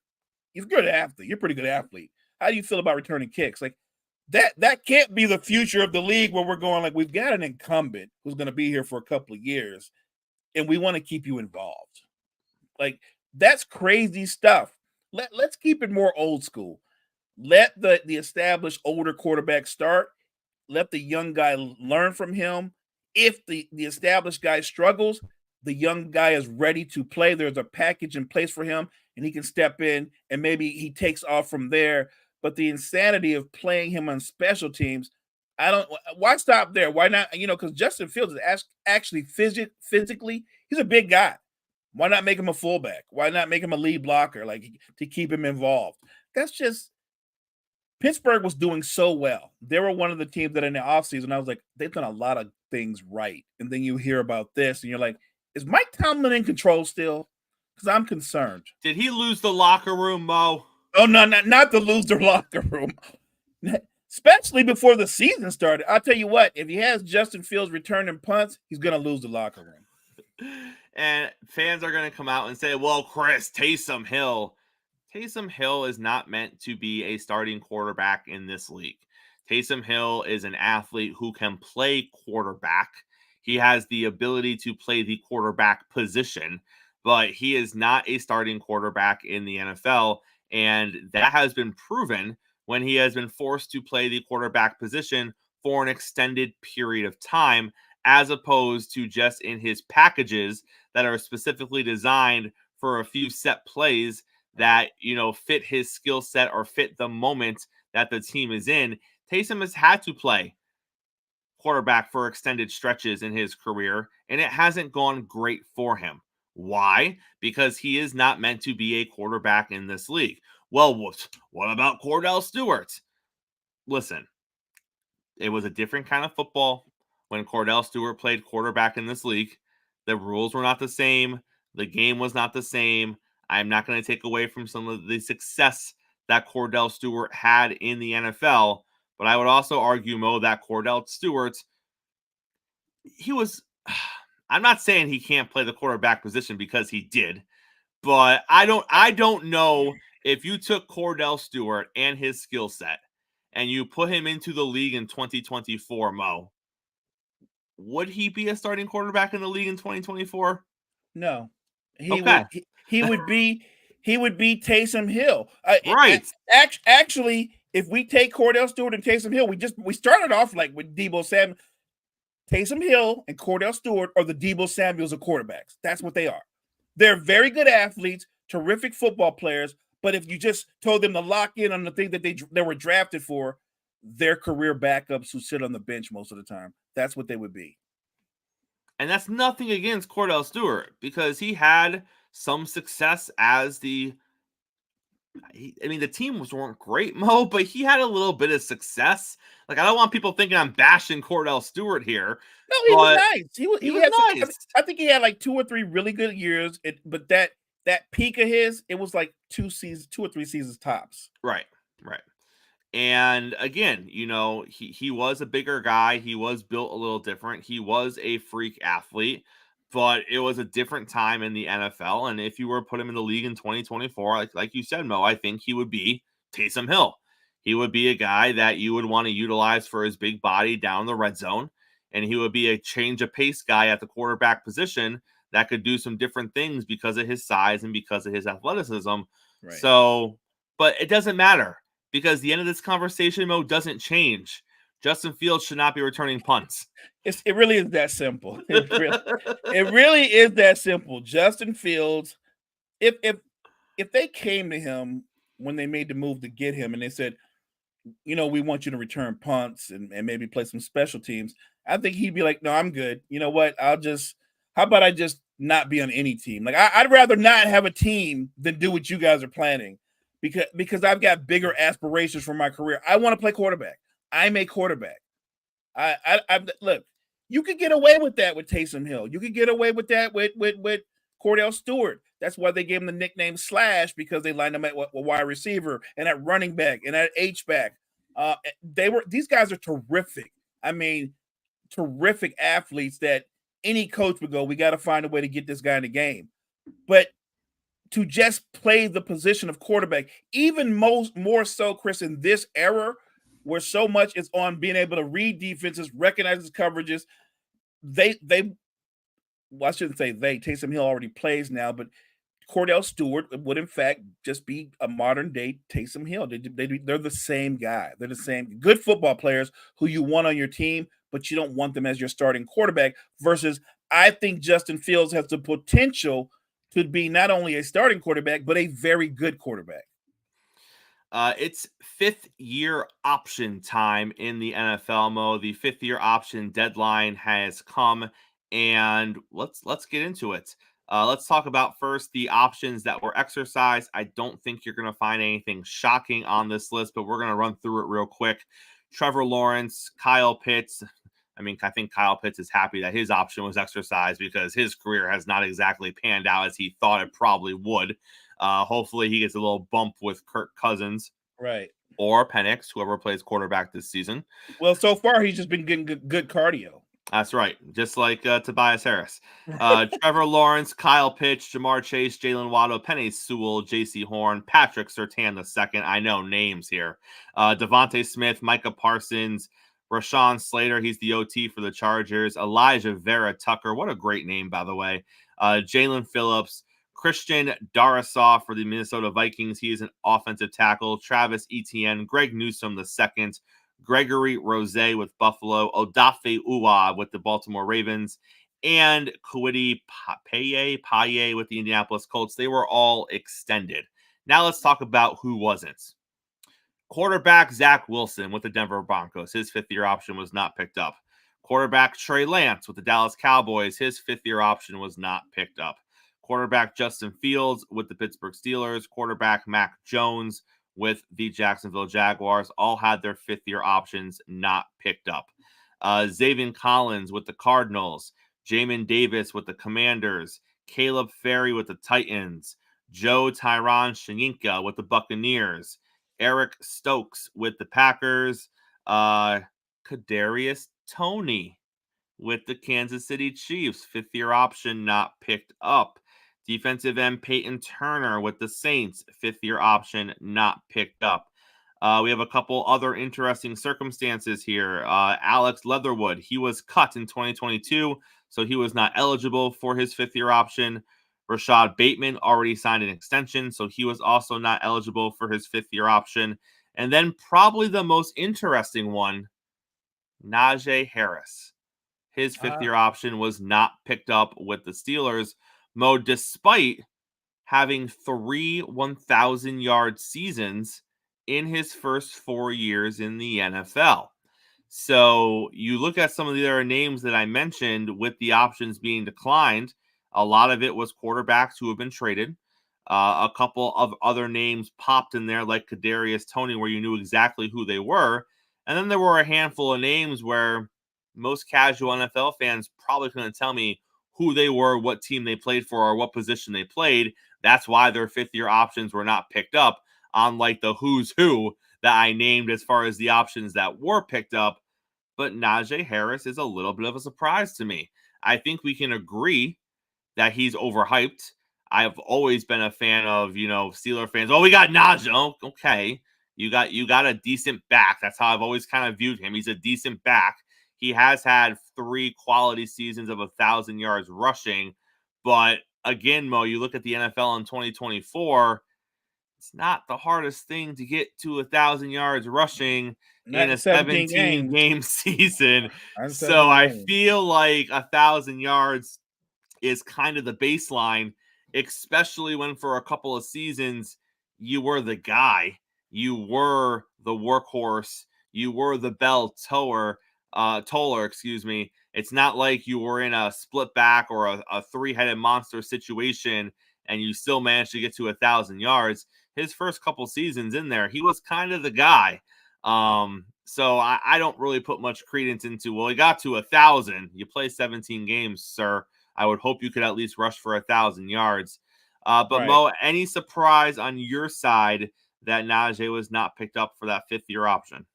a good athlete. You're a pretty good athlete. How do you feel about returning kicks? Like, that can't be the future of the league where we're going like, we've got an incumbent who's going to be here for a couple of years and we want to keep you involved. Like, that's crazy stuff. Let's keep it more old school. Let the established older quarterback start. Let the young guy learn from him. If the established guy struggles, the young guy is ready to play. There's a package in place for him and he can step in and maybe he takes off from there. But the insanity of playing him on special teams, why stop there? Why not? Because Justin Fields is actually physically, he's a big guy. Why not make him a fullback? Why not make him a lead blocker, like, to keep him involved? That's just, Pittsburgh was doing so well. They were one of the teams that in the offseason, I was like, they've done a lot of things right. And then you hear about this and you're like, is Mike Tomlin in control still? Because I'm concerned. Did he lose the locker room, Mo? Oh, no, not to lose their locker room. Especially before the season started. I'll tell you what, if he has Justin Fields returning punts, he's going to lose the locker room. And fans are going to come out and say, well, Chris, Taysom Hill is not meant to be a starting quarterback in this league. Taysom Hill is an athlete who can play quarterback. He has the ability to play the quarterback position, but he is not a starting quarterback in the NFL. And that has been proven when he has been forced to play the quarterback position for an extended period of time, as opposed to just in his packages that are specifically designed for a few set plays that, fit his skill set or fit the moment that the team is in. Taysom has had to play quarterback for extended stretches in his career, and it hasn't gone great for him. Why? Because he is not meant to be a quarterback in this league. Well, what about Cordell Stewart? Listen, it was a different kind of football when Cordell Stewart played quarterback in this league. The rules were not the same. The game was not the same. I'm not going to take away from some of the success that Cordell Stewart had in the NFL, but I would also argue, Mo, that Cordell Stewart, I'm not saying he can't play the quarterback position because he did, but I don't know if you took Cordell Stewart and his skill set and you put him into the league in 2024, Mo, would he be a starting quarterback in the league in 2024? No. He would be Taysom Hill. Right. Actually, if we take Cordell Stewart and Taysom Hill, we started off like with Deebo Samuel. Taysom Hill and Cordell Stewart are the Deebo Samuels of quarterbacks. That's what they are. They're very good athletes, terrific football players, but if you just told them to lock in on the thing that they were drafted for, their career backups who sit on the bench most of the time. That's what they would be. And that's nothing against Cordell Stewart because he had some success as the teams weren't great, Mo, but he had a little bit of success. Like, I don't want people thinking I'm bashing Cordell Stewart here. No, he was nice. He was nice. I think he had like 2 or 3 really good years, but that peak of his, it was like 2 or 3 seasons tops. Right. And again, he was a bigger guy. He was built a little different. He was a freak athlete, but it was a different time in the NFL. And if you were to put him in the league in 2024, like you said, Mo, I think he would be Taysom Hill. He would be a guy that you would want to utilize for his big body down the red zone. And he would be a change of pace guy at the quarterback position that could do some different things because of his size and because of his athleticism. Right. So, but it doesn't matter because the end of this conversation, Mo, doesn't change. Justin Fields should not be returning punts. It really is that simple. It really is that simple. Justin Fields, if they came to him when they made the move to get him and they said, we want you to return punts and maybe play some special teams, I think he'd be like, no, I'm good. You know what? How about I just not be on any team? Like, I'd rather not have a team than do what you guys are planning because I've got bigger aspirations for my career. I want to play quarterback. I'm a quarterback. I look, you could get away with that with Taysom Hill. You could get away with that with Cordell Stewart. That's why they gave him the nickname Slash, because they lined him at wide receiver and at running back and at H-back. These guys are terrific. I mean, terrific athletes that any coach would go, we got to find a way to get this guy in the game. But to just play the position of quarterback, even more so, Chris, in this era, where so much is on being able to read defenses, recognize his coverages. I shouldn't say Taysom Hill already plays now, but Cordell Stewart would, in fact, just be a modern-day Taysom Hill. They're the same guy. They're the same good football players who you want on your team, but you don't want them as your starting quarterback, versus I think Justin Fields has the potential to be not only a starting quarterback, but a very good quarterback. It's 5th-year option time in the NFL, Mo. The 5th-year option deadline has come, and let's get into it. Let's talk about first the options that were exercised. I don't think you're going to find anything shocking on this list, but we're going to run through it real quick. Trevor Lawrence, Kyle Pitts. I mean, I think Kyle Pitts is happy that his option was exercised because his career has not exactly panned out as he thought it probably would. Hopefully he gets a little bump with Kirk Cousins. Right. Or Penix, whoever plays quarterback this season. Well, so far he's just been getting good cardio. That's right. Just like Tobias Harris. Trevor Lawrence, Kyle Pitts, Jamar Chase, Jalen Waddle, Penny Sewell, J.C. Horn, Patrick Surtain II. I know names here. Devontae Smith, Micah Parsons, Rashawn Slater. He's the OT for the Chargers. Elijah Vera Tucker. What a great name, by the way. Jalen Phillips. Christian Darrisaw for the Minnesota Vikings. He is an offensive tackle. Travis Etienne. Greg Newsome II. Gregory Rose with Buffalo, Odafe Uwa with the Baltimore Ravens, and Kwity Paye with the Indianapolis Colts. They were all extended. Now let's talk about who wasn't. Quarterback Zach Wilson with the Denver Broncos. His fifth-year option was not picked up. Quarterback Trey Lance with the Dallas Cowboys. His fifth-year option was not picked up. Quarterback Justin Fields with the Pittsburgh Steelers. Quarterback Mac Jones with the Jacksonville Jaguars, all had their fifth-year options not picked up. Zaven Collins with the Cardinals, Jamin Davis with the Commanders, Caleb Ferry with the Titans, Joe Tyron Shinyinka with the Buccaneers, Eric Stokes with the Packers, Kadarius Toney with the Kansas City Chiefs, fifth-year option not picked up. Defensive end Peyton Turner with the Saints, fifth-year option not picked up. We have a couple other interesting circumstances here. Alex Leatherwood, he was cut in 2022, so he was not eligible for his fifth-year option. Rashad Bateman already signed an extension, so he was also not eligible for his fifth-year option. And then probably the most interesting one, Najee Harris. His fifth-year option was not picked up with the Steelers. Mo, despite having 3 1,000-yard seasons in his first 4 years in the NFL. So you look at some of the other names that I mentioned with the options being declined. A lot of it was quarterbacks who have been traded. A couple of other names popped in there like Kadarius Toney where you knew exactly who they were. And then there were a handful of names where most casual NFL fans probably couldn't tell me who they were, what team they played for, or what position they played. That's why their fifth-year options were not picked up, unlike the who's who that I named as far as the options that were picked up. But Najee Harris is a little bit of a surprise to me. I think we can agree that he's overhyped. I've always been a fan of, Steeler fans. Oh, we got Najee. Oh, okay. You got a decent back. That's how I've always kind of viewed him. He's a decent back. He has had 3 quality seasons of 1,000 yards rushing. But again, Mo, you look at the NFL in 2024, it's not the hardest thing to get to 1,000 yards rushing in a 17-game season. So I feel like 1,000 yards is kind of the baseline, especially when for a couple of seasons you were the guy. You were the workhorse. You were the bell toller. It's not like you were in a split back or a 3-headed monster situation and you still managed to get to 1,000 yards. His first couple seasons in there, he was kind of the guy. So I don't really put much credence into, well, he got to 1,000. You play 17 games, sir. I would hope you could at least rush for 1,000 yards. But right. Mo, any surprise on your side that Najee was not picked up for that fifth-year option?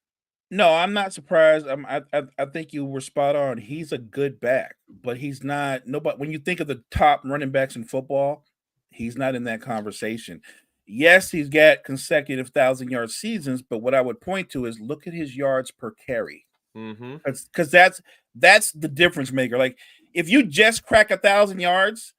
No, I'm not surprised. I think you were spot on. He's a good back, but he's not. Nobody. When you think of the top running backs in football, he's not in that conversation. Yes, he's got consecutive 1,000-yard seasons, but what I would point to is look at his yards per carry, because that's the difference maker. Like if you just crack 1,000 yards,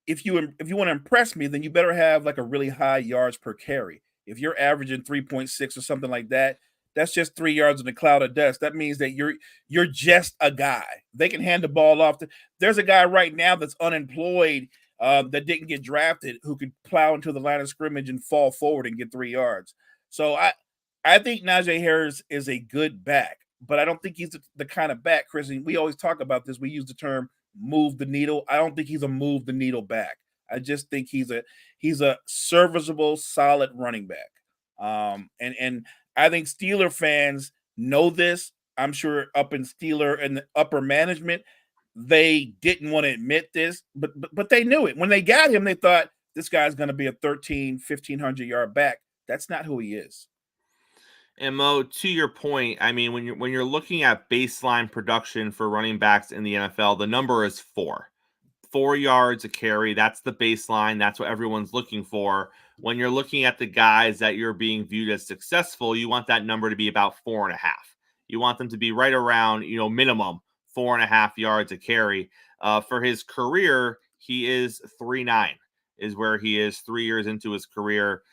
if you want to impress me, then you better have like a really high yards per carry. If you're averaging 3.6 or something like that. That's just 3 yards in a cloud of dust. That means that you're just a guy. They can hand the ball off. There's a guy right now that's unemployed that didn't get drafted who could plow into the line of scrimmage and fall forward and get 3 yards. So I think Najee Harris is a good back, but I don't think he's the kind of back, Chris. And we always talk about this. We use the term move the needle. I don't think he's a move the needle back. I just think he's a serviceable, solid running back. And I think Steeler fans know this. I'm sure up in Steeler and the upper management, they didn't want to admit this, but they knew it. When they got him, they thought this guy's going to be a 1,500 yard back. That's not who he is. And Mo, to your point, I mean, when you're looking at baseline production for running backs in the NFL, the number is 4 yards a carry. That's the baseline. That's what everyone's looking for. When you're looking at the guys that you're being viewed as successful, you want that number to be about 4.5. You want them to be right around, minimum 4.5 yards a carry. For his career, he is 3.9 is where he is 3 years into his career.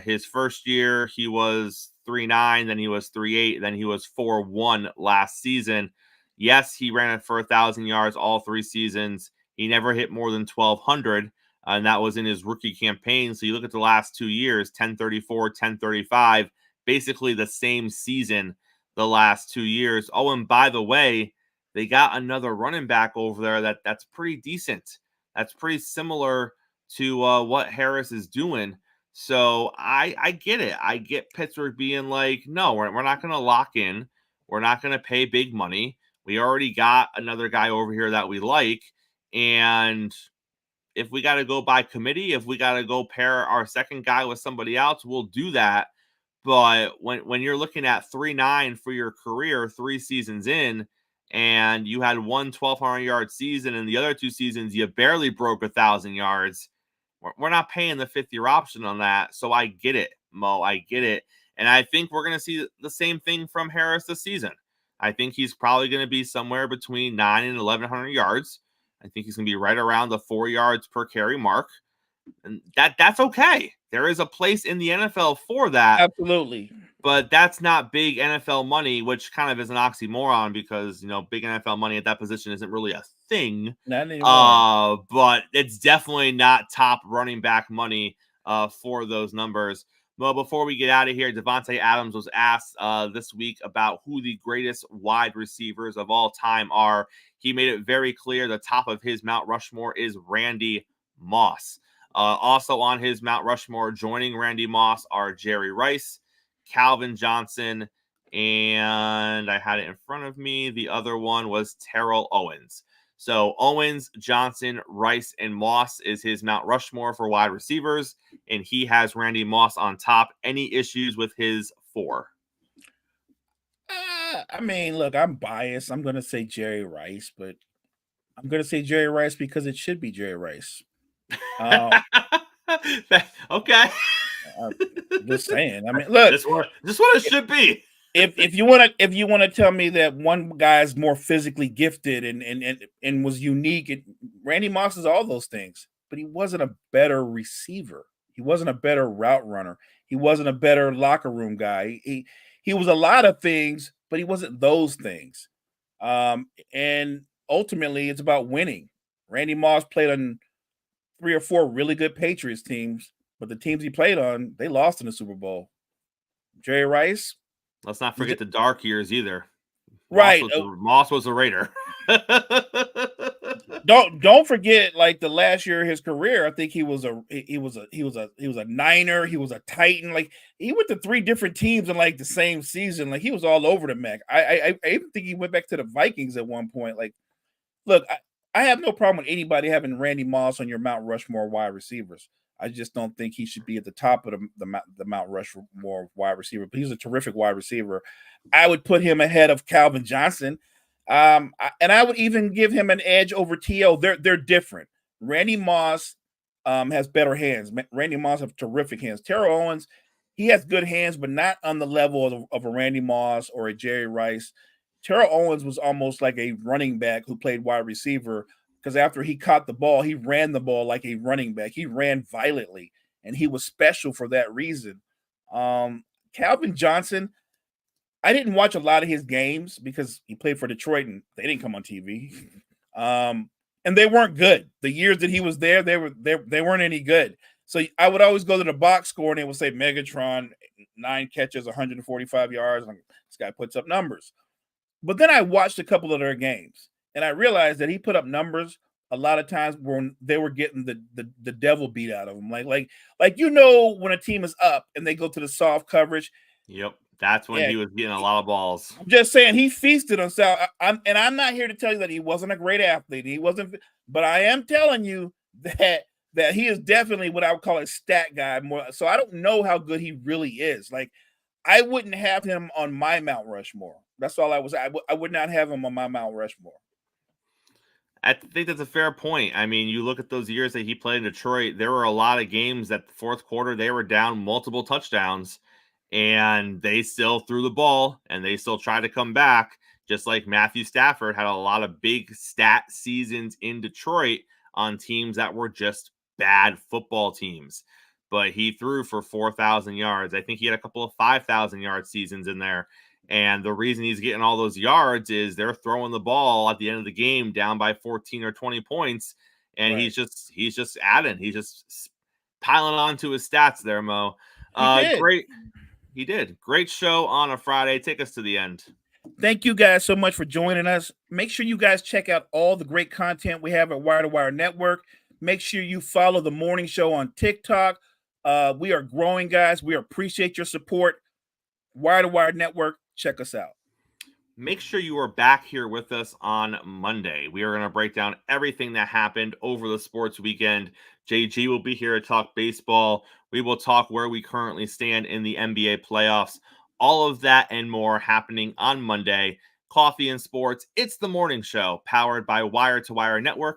His first year, he was 3.9, then he was 3.8, then he was 4.1 last season. Yes, he ran it for 1,000 yards all 3 seasons. He never hit more than 1,200, and that was in his rookie campaign. So you look at the last 2 years, 1034, 1035, basically the same season the last 2 years. Oh, and by the way, they got another running back over there that's pretty decent. That's pretty similar to what Harris is doing. So I get it. I get Pittsburgh being like, no, we're not going to lock in. We're not going to pay big money. We already got another guy over here that we like. And if we got to go by committee, if we got to go pair our second guy with somebody else, we'll do that. But when you're looking at 3.9 for your career, 3 seasons in, and you had one 1,200-yard season, and the other 2 seasons you barely broke 1,000 yards, we're not paying the 5th-year option on that. So I get it, Mo. I get it. And I think we're going to see the same thing from Harris this season. I think he's probably going to be somewhere between 9 and 1,100 yards. I think he's going to be right around the 4 yards per carry mark. And that's okay. There is a place in the NFL for that. Absolutely. But that's not big NFL money, which kind of is an oxymoron because, big NFL money at that position isn't really a thing. Not anymore. But it's definitely not top running back money for those numbers. Well, before we get out of here, Davante Adams was asked this week about who the greatest wide receivers of all time are. He made it very clear the top of his Mount Rushmore is Randy Moss. Also on his Mount Rushmore, joining Randy Moss are Jerry Rice, Calvin Johnson, and I had it in front of me. The other one was Terrell Owens. So Owens, Johnson, Rice, and Moss is his Mount Rushmore for wide receivers, and he has Randy Moss on top. Any issues with his 4? I mean, look, I'm biased. I'm going to say Jerry Rice, but I'm going to say Jerry Rice because it should be Jerry Rice. Okay. I'm just saying. I mean, look, this what it should be. If you want to tell me that one guy is more physically gifted and was unique, Randy Moss is all those things, but he wasn't a better receiver. He wasn't a better route runner. He wasn't a better locker room guy. He was a lot of things, but he wasn't those things. And ultimately, it's about winning. Randy Moss played on 3 or 4 really good Patriots teams, but the teams he played on, they lost in the Super Bowl. Jerry Rice. Let's not forget the dark years either. Right. Moss was a Raider. Don't forget, like the last year of his career, I think he was a Niner, he was a Titan. Like he went to 3 different teams in like the same season. Like he was all over the map. I even think he went back to the Vikings at one point. Like, look, I have no problem with anybody having Randy Moss on your Mount Rushmore wide receivers. I just don't think he should be at the top of the Mount Rushmore wide receiver, but he's a terrific wide receiver. I would put him ahead of Calvin Johnson. And I would even give him an edge over T.O. They're different. Randy Moss has better hands. Randy Moss has terrific hands. Terrell Owens, he has good hands, but not on the level of a Randy Moss or a Jerry Rice. Terrell Owens was almost like a running back who played wide receiver because after he caught the ball, he ran the ball like a running back. He ran violently, and he was special for that reason. Calvin Johnson, I didn't watch a lot of his games because he played for Detroit, and they didn't come on TV. And they weren't good. The years that he was there, they weren't any good. So I would always go to the box score, and it would say Megatron, 9 catches, 145 yards. And this guy puts up numbers. But then I watched a couple of their games, and I realized that he put up numbers a lot of times when they were getting the devil beat out of them. Like when a team is up and they go to the soft coverage. Yep. That's when Yeah, he was getting a lot of balls. I'm just saying he feasted on Sal. I'm not here to tell you that he wasn't a great athlete. He wasn't, but I am telling you that he is definitely what I would call a stat guy more. So I don't know how good he really is. Like I wouldn't have him on my Mount Rushmore. That's all I was. I would not have him on my Mount Rushmore. I think that's a fair point. I mean, you look at those years that he played in Detroit, there were a lot of games that the fourth quarter they were down multiple touchdowns and they still threw the ball and they still tried to come back. Just like Matthew Stafford had a lot of big stat seasons in Detroit on teams that were just bad football teams. But he threw for 4,000 yards. I think he had a couple of 5,000 yard seasons in there. And the reason he's getting all those yards is they're throwing the ball at the end of the game down by 14 or 20 points. And Right. he's just adding. He's just piling on to his stats there, Mo. He did. Great. He did. Great show on a Friday. Take us to the end. Thank you guys so much for joining us. Make sure you guys check out all the great content we have at Wire to Wire Network. Make sure you follow the morning show on TikTok. We are growing, guys. We appreciate your support. Wire to Wire Network. Check us out. Make sure you are back here with us on Monday. We are going to break down everything that happened over the sports weekend. JG will be here to talk baseball. We will talk where we currently stand in the NBA playoffs. All of that and more happening on Monday. Coffee and Sports. It's the morning show powered by Wire to Wire Network.